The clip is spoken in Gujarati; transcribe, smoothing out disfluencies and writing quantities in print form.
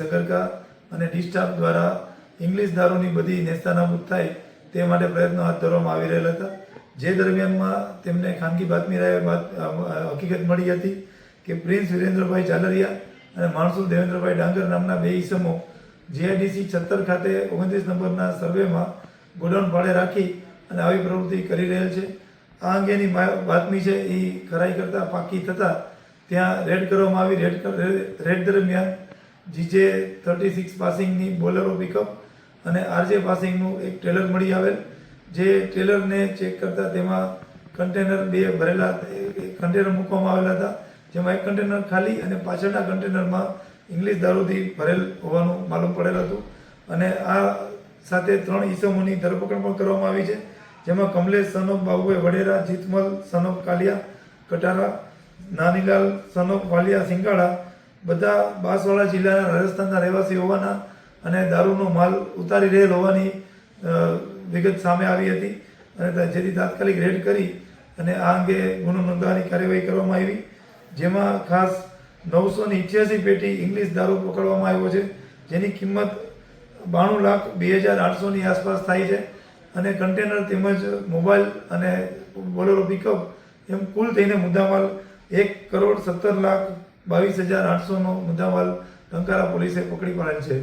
સગર્કા અને ડિસ્ટાફ દ્વારા ઇંગ્લિશ દારૂની બધી નેસ્તાનાબૂદ થાય તે માટે પ્રયત્નો હાથ ધરવામાં આવી રહેલા હતા. જે દરમિયાનમાં તેમને ખાનગી બાતમી હકીકત મળી હતી કે પ્રિન્સ વિરેન્દ્રભાઈ ઝાલરિયા અને માણસુ દેવેન્દ્રભાઈ ડાંગર નામના બે ઈસમો જીઆઈડીસી 76 ખાતે 29 નંબરના સર્વેમાં ગોડાઉન ભાડે રાખી અને આવી પ્રવૃત્તિ કરી રહેલ છે. આ અંગેની બાતમી છે એ ખરાઈ કરતાં પાકી થતાં ત્યાં રેડ કરવામાં આવી. રેડ દરમિયાન જીજે 36 પાસિંગની બોલેરો પિકઅપ અને આરજે પાસિંગનું એક ટ્રેલર મળી આવેલ. જે ટ્રેલરને ચેક કરતાં તેમાં કન્ટેનર બે ભરેલા કન્ટેનર મૂકવામાં આવેલા હતા, જેમાં એક કન્ટેનર ખાલી અને પાછળના કન્ટેનરમાં ઇંગ્લિશ દારૂથી ભરેલ હોવાનું માલુમ પડેલ હતું. અને આ સાથે 3 ઈસમોની ધરપકડ પણ કરવામાં આવી છે, જેમાં કમલેશ સનોફ બાબુભાઈ વડેરા, જીતમલ સનોફ કાલિયા કટારા, નાનીલાલ સનોફ વાલિયા સિંગાળા બધા બાંસવાડા જિલ્લાના રાજસ્થાનના રહેવાસી હોવાના અને દારૂનો માલ ઉતારી રહેલ હોવાની વિગત સામે આવી હતી. અને જેથી તાત્કાલિક રેડ કરી અને આ અંગે ગુનો નોંધવાની કાર્યવાહી કરવામાં આવી, જેમાં ખાસ 988 પેટી ઇંગ્લિશ દારૂ પકડવામાં આવ્યો છે, જેની કિંમત 92,02,800ની આસપાસ થાય છે. અને કન્ટેનર તેમજ મોબાઈલ અને બોલેરો પિકઅપ એમ કુલ થઈને મુદ્દામાલ 1,17,22,800નો મુદ્દામાલ ટંકારા પોલીસે પકડી પાડેલ છે.